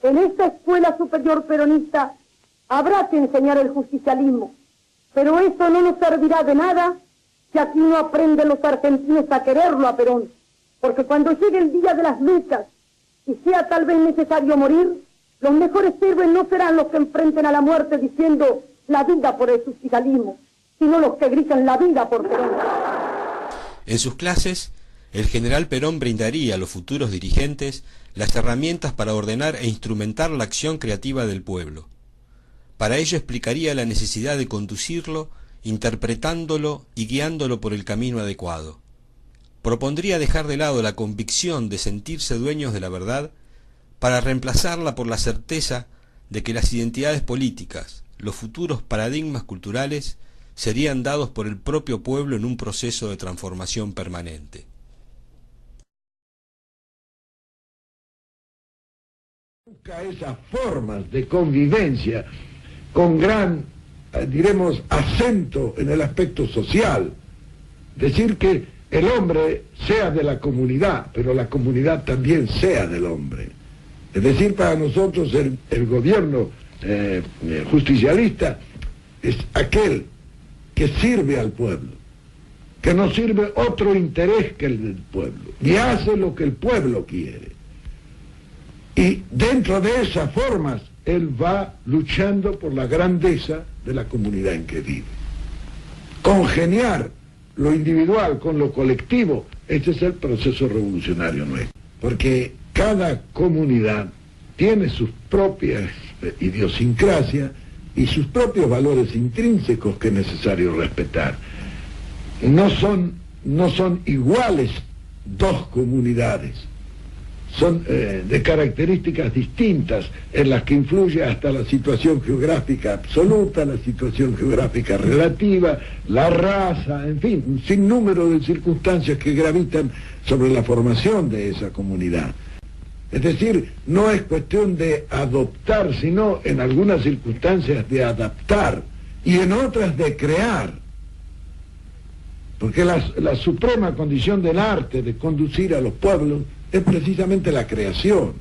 En esta escuela superior peronista habrá que enseñar el justicialismo, pero eso no nos servirá de nada si aquí no aprenden los argentinos a quererlo a Perón, porque cuando llegue el día de las luchas y sea tal vez necesario morir, los mejores héroes no serán los que enfrenten a la muerte diciendo la vida por el justicialismo, sino los que gritan la vida por Perón. En sus clases, el general Perón brindaría a los futuros dirigentes las herramientas para ordenar e instrumentar la acción creativa del pueblo. Para ello explicaría la necesidad de conducirlo, interpretándolo y guiándolo por el camino adecuado. Propondría dejar de lado la convicción de sentirse dueños de la verdad para reemplazarla por la certeza de que las identidades políticas, los futuros paradigmas culturales, serían dados por el propio pueblo en un proceso de transformación permanente. Busca esas formas de convivencia con gran, diremos, acento en el aspecto social. Decir que el hombre sea de la comunidad, pero la comunidad también sea del hombre. Es decir, para nosotros el gobierno justicialista es aquel que sirve al pueblo, que no sirve otro interés que el del pueblo, y hace lo que el pueblo quiere. Y dentro de esas formas, él va luchando por la grandeza de la comunidad en que vive. Congeniar lo individual con lo colectivo, este es el proceso revolucionario nuestro. Porque cada comunidad tiene sus propias idiosincrasias y sus propios valores intrínsecos que es necesario respetar. No son iguales dos comunidades. Son de características distintas en las que influye hasta la situación geográfica absoluta, la situación geográfica relativa, la raza, en fin, un sinnúmero de circunstancias que gravitan sobre la formación de esa comunidad. Es decir, no es cuestión de adoptar, sino en algunas circunstancias de adaptar y en otras de crear. Porque la suprema condición del arte de conducir a los pueblos es precisamente la creación.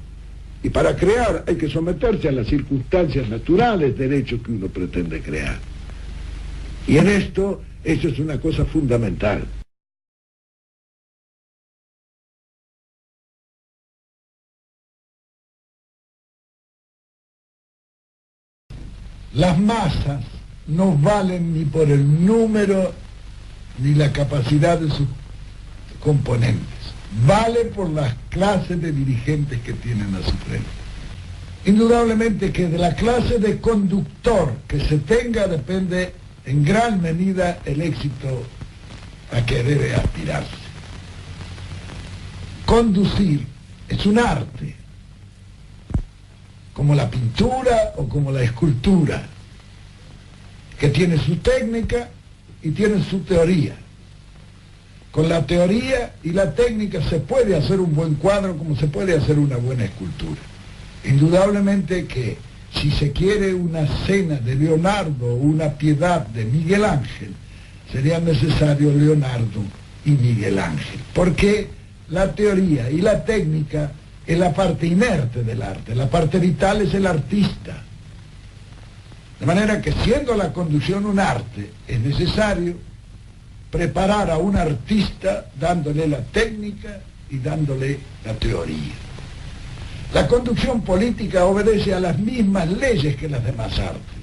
Y para crear hay que someterse a las circunstancias naturales del hecho que uno pretende crear. Y en esto, eso es una cosa fundamental. Las masas no valen ni por el número ni la capacidad de sus componentes. Vale por las clases de dirigentes que tienen a su frente. Indudablemente que de la clase de conductor que se tenga depende en gran medida el éxito a que debe aspirarse. Conducir es un arte, como la pintura o como la escultura, que tiene su técnica y tiene su teoría. Con la teoría y la técnica se puede hacer un buen cuadro como se puede hacer una buena escultura. Indudablemente que si se quiere una cena de Leonardo o una piedad de Miguel Ángel, sería necesario Leonardo y Miguel Ángel. Porque la teoría y la técnica es la parte inerte del arte, la parte vital es el artista. De manera que siendo la conducción un arte, es necesario preparar a un artista dándole la técnica y dándole la teoría. La conducción política obedece a las mismas leyes que las demás artes,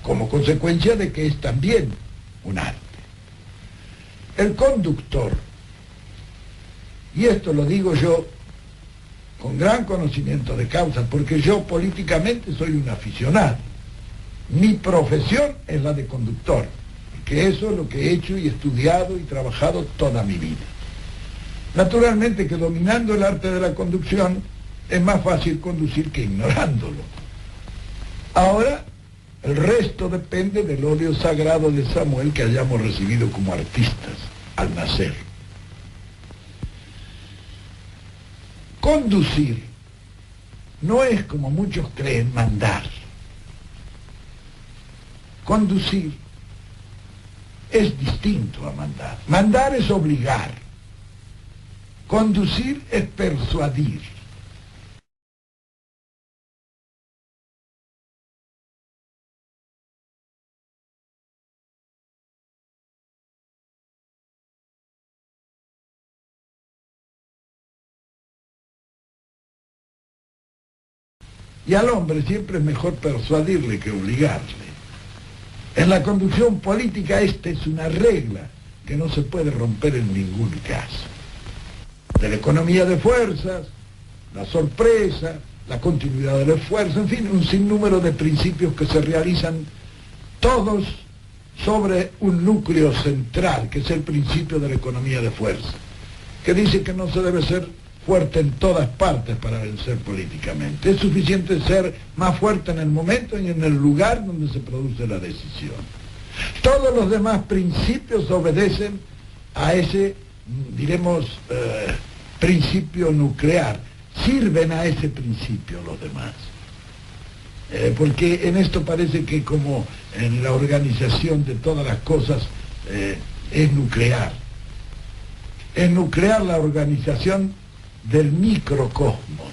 como consecuencia de que es también un arte. El conductor, y esto lo digo yo con gran conocimiento de causa, porque yo políticamente soy un aficionado. Mi profesión es la de conductor, que eso es lo que he hecho y estudiado y trabajado toda mi vida. Naturalmente que dominando el arte de la conducción es más fácil conducir que ignorándolo. Ahora, el resto depende del óleo sagrado de Samuel que hayamos recibido como artistas al nacer. Conducir no es, como muchos creen, mandar. Conducir es distinto a mandar. Mandar es obligar. Conducir es persuadir. Y al hombre siempre es mejor persuadirle que obligarle. En la conducción política esta es una regla que no se puede romper en ningún caso. De la economía de fuerzas, la sorpresa, la continuidad del esfuerzo, en fin, un sinnúmero de principios que se realizan todos sobre un núcleo central, que es el principio de la economía de fuerza, que dice que no se debe ser fuerte en todas partes para vencer políticamente. Es suficiente ser más fuerte en el momento y en el lugar donde se produce la decisión. Todos los demás principios obedecen a ese, diremos, principio nuclear. Sirven a ese principio los demás. Porque en esto parece que como en la organización de todas las cosas es nuclear. Es nuclear la organización del microcosmos.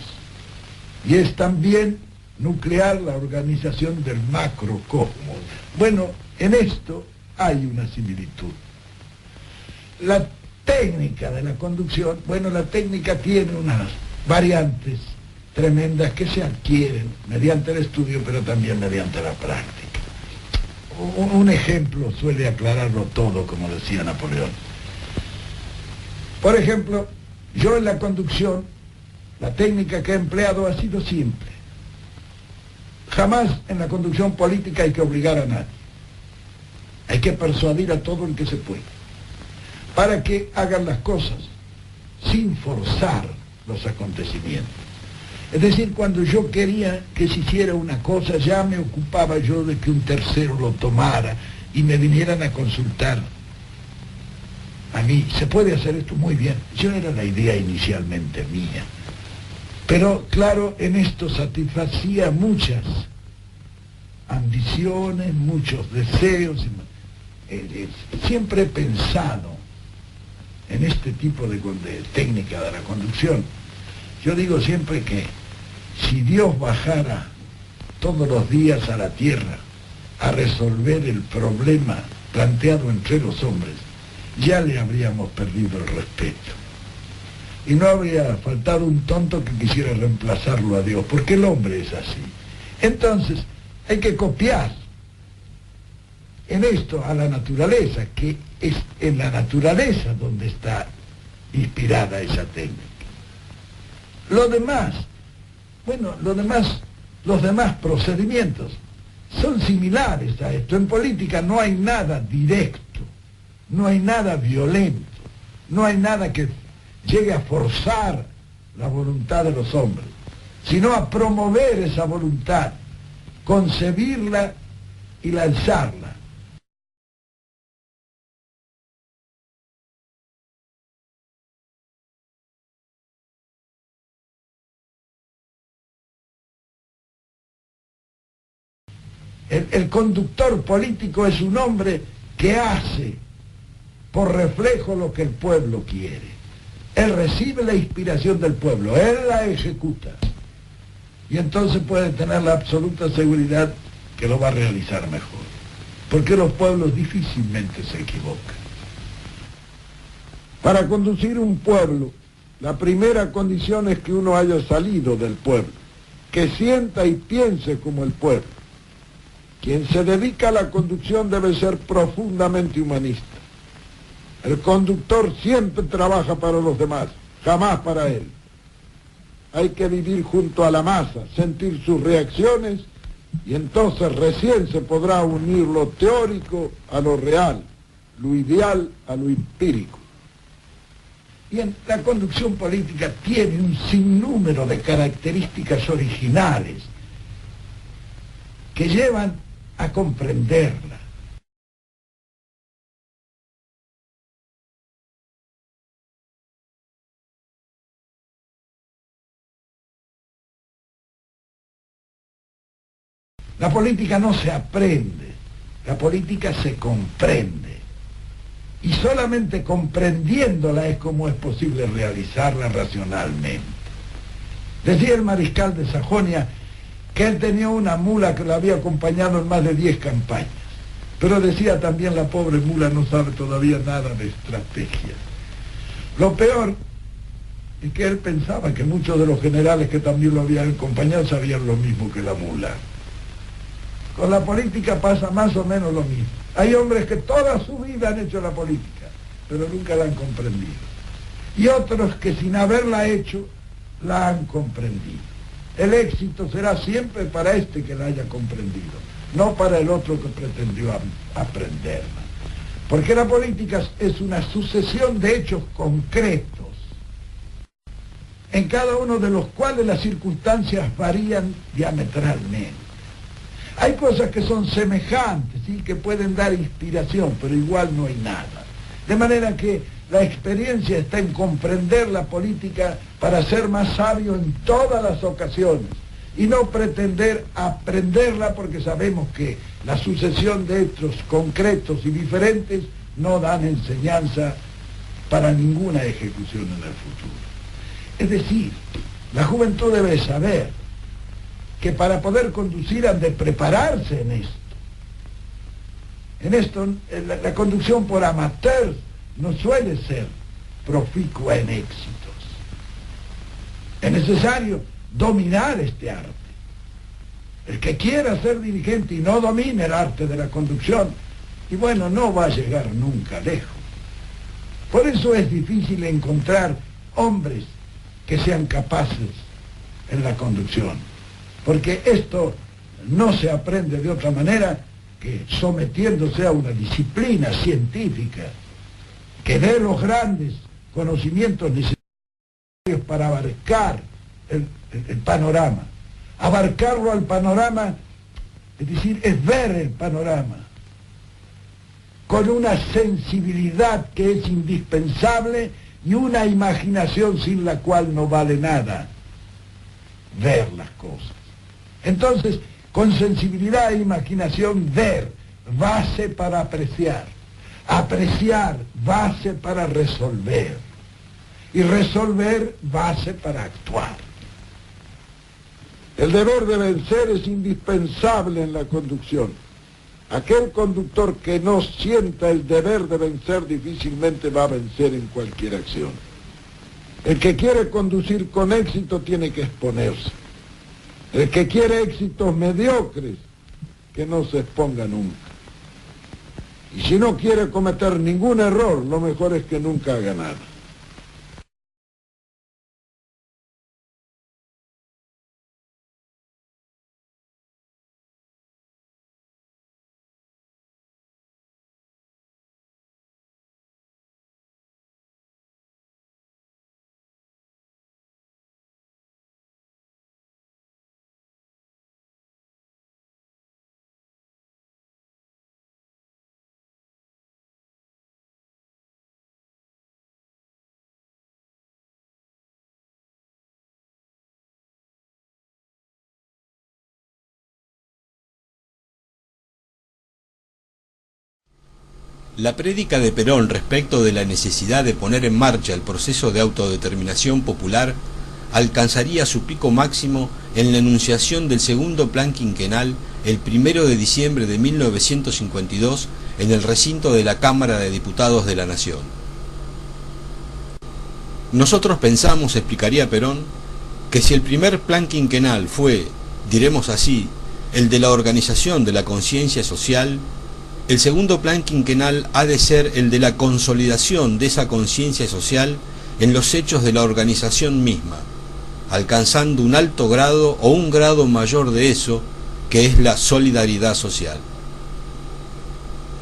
Y es también nuclear la organización del macrocosmos. Bueno, en esto hay una similitud. La técnica de la conducción, bueno, la técnica tiene unas variantes tremendas que se adquieren mediante el estudio, pero también mediante la práctica. Un ejemplo suele aclararlo todo, como decía Napoleón. Por ejemplo, yo en la conducción, la técnica que he empleado ha sido simple. Jamás en la conducción política hay que obligar a nadie. Hay que persuadir a todo el que se puede, para que hagan las cosas sin forzar los acontecimientos. Es decir, cuando yo quería que se hiciera una cosa, ya me ocupaba yo de que un tercero lo tomara y me vinieran a consultar a mí. Se puede hacer esto muy bien. Yo era la idea inicialmente mía. Pero claro, en esto satisfacía muchas ambiciones, muchos deseos. Siempre he pensado en este tipo de técnica de la conducción. Yo digo siempre que si Dios bajara todos los días a la tierra a resolver el problema planteado entre los hombres, ya le habríamos perdido el respeto. Y no habría faltado un tonto que quisiera reemplazarlo a Dios, porque el hombre es así. Entonces, hay que copiar en esto a la naturaleza, que es en la naturaleza donde está inspirada esa técnica. Lo demás, bueno, los demás procedimientos son similares a esto. En política no hay nada directo, no hay nada violento, no hay nada que llegue a forzar la voluntad de los hombres, sino a promover esa voluntad, concebirla y lanzarla. El conductor político es un hombre que hace por reflejo lo que el pueblo quiere. Él recibe la inspiración del pueblo, él la ejecuta. Y entonces puede tener la absoluta seguridad que lo va a realizar mejor. Porque los pueblos difícilmente se equivocan. Para conducir un pueblo, la primera condición es que uno haya salido del pueblo, que sienta y piense como el pueblo. Quien se dedica a la conducción debe ser profundamente humanista. El conductor siempre trabaja para los demás, jamás para él. Hay que vivir junto a la masa, sentir sus reacciones, y entonces recién se podrá unir lo teórico a lo real, lo ideal a lo empírico. Bien, la conducción política tiene un sinnúmero de características originales que llevan a comprenderla. La política no se aprende, la política se comprende. Y solamente comprendiéndola es como es posible realizarla racionalmente. Decía el mariscal de Sajonia que él tenía una mula que lo había acompañado en más de 10 campañas. Pero decía también, la pobre mula no sabe todavía nada de estrategia. Lo peor es que él pensaba que muchos de los generales que también lo habían acompañado sabían lo mismo que la mula. Con la política pasa más o menos lo mismo. Hay hombres que toda su vida han hecho la política, pero nunca la han comprendido. Y otros que sin haberla hecho, la han comprendido. El éxito será siempre para este que la haya comprendido, no para el otro que pretendió aprenderla. Porque la política es una sucesión de hechos concretos, en cada uno de los cuales las circunstancias varían diametralmente. Hay cosas que son semejantes, ¿sí?, que pueden dar inspiración, pero igual no hay nada. De manera que la experiencia está en comprender la política para ser más sabio en todas las ocasiones y no pretender aprenderla, porque sabemos que la sucesión de hechos concretos y diferentes no dan enseñanza para ninguna ejecución en el futuro. Es decir, la juventud debe saber que para poder conducir han de prepararse en esto. En esto, la conducción por amateur no suele ser proficua en éxitos. Es necesario dominar este arte. El que quiera ser dirigente y no domine el arte de la conducción, y bueno, no va a llegar nunca lejos. Por eso es difícil encontrar hombres que sean capaces en la conducción, porque esto no se aprende de otra manera que sometiéndose a una disciplina científica que dé los grandes conocimientos necesarios para abarcar el panorama. Abarcarlo al panorama, es decir, es ver el panorama con una sensibilidad que es indispensable y una imaginación sin la cual no vale nada ver las cosas. Entonces, con sensibilidad e imaginación, ver, base para apreciar, apreciar, base para resolver, y resolver, base para actuar. El deber de vencer es indispensable en la conducción. Aquel conductor que no sienta el deber de vencer difícilmente va a vencer en cualquier acción. El que quiere conducir con éxito tiene que exponerse. El que quiere éxitos mediocres, que no se exponga nunca. Y si no quiere cometer ningún error, lo mejor es que nunca haga nada. La prédica de Perón respecto de la necesidad de poner en marcha el proceso de autodeterminación popular alcanzaría su pico máximo en la enunciación del segundo plan quinquenal el 1 de diciembre de 1952 en el recinto de la Cámara de Diputados de la Nación. Nosotros pensamos, explicaría Perón, que si el primer plan quinquenal fue, diremos así, el de la organización de la conciencia social, el segundo plan quinquenal ha de ser el de la consolidación de esa conciencia social en los hechos de la organización misma, alcanzando un alto grado o un grado mayor de eso, que es la solidaridad social.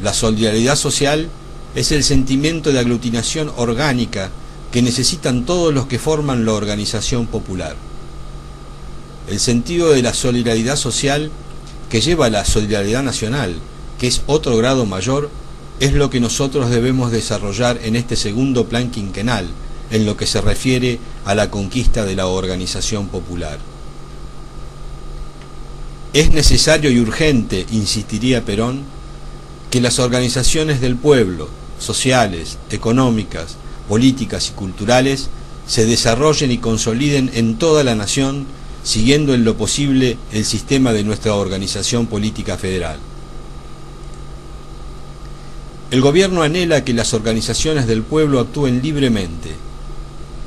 La solidaridad social es el sentimiento de aglutinación orgánica que necesitan todos los que forman la organización popular. El sentido de la solidaridad social que lleva a la solidaridad nacional, que es otro grado mayor, es lo que nosotros debemos desarrollar en este segundo plan quinquenal, en lo que se refiere a la conquista de la organización popular. Es necesario y urgente, insistiría Perón, que las organizaciones del pueblo, sociales, económicas, políticas y culturales, se desarrollen y consoliden en toda la nación, siguiendo en lo posible el sistema de nuestra organización política federal. El gobierno anhela que las organizaciones del pueblo actúen libremente,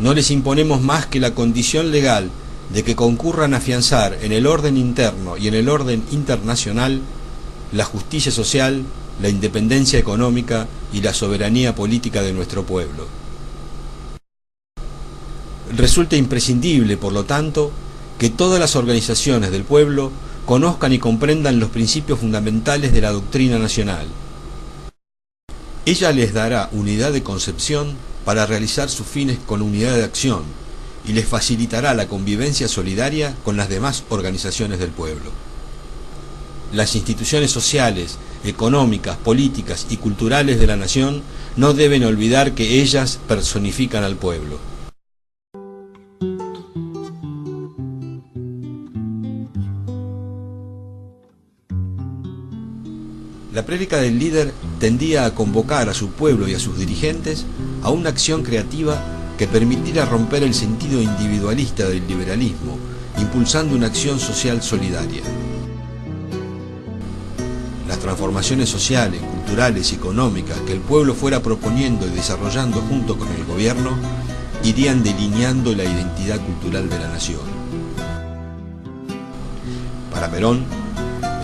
No les imponemos más que la condición legal de que concurran a afianzar en el orden interno y en el orden internacional la justicia social, la independencia económica y la soberanía política de nuestro pueblo. Resulta imprescindible, por lo tanto, que todas las organizaciones del pueblo conozcan y comprendan los principios fundamentales de la doctrina nacional. Ella les dará unidad de concepción para realizar sus fines con unidad de acción y les facilitará la convivencia solidaria con las demás organizaciones del pueblo. Las instituciones sociales, económicas, políticas y culturales de la nación no deben olvidar que ellas personifican al pueblo. La prédica del líder tendía a convocar a su pueblo y a sus dirigentes a una acción creativa que permitiera romper el sentido individualista del liberalismo, impulsando una acción social solidaria. Las transformaciones sociales, culturales y económicas que el pueblo fuera proponiendo y desarrollando junto con el gobierno irían delineando la identidad cultural de la nación. Para Perón,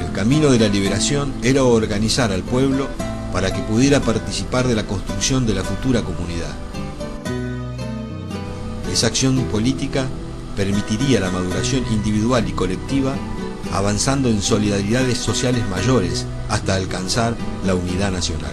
el camino de la liberación era organizar al pueblo para que pudiera participar de la construcción de la futura comunidad. Esa acción política permitiría la maduración individual y colectiva, avanzando en solidaridades sociales mayores hasta alcanzar la unidad nacional.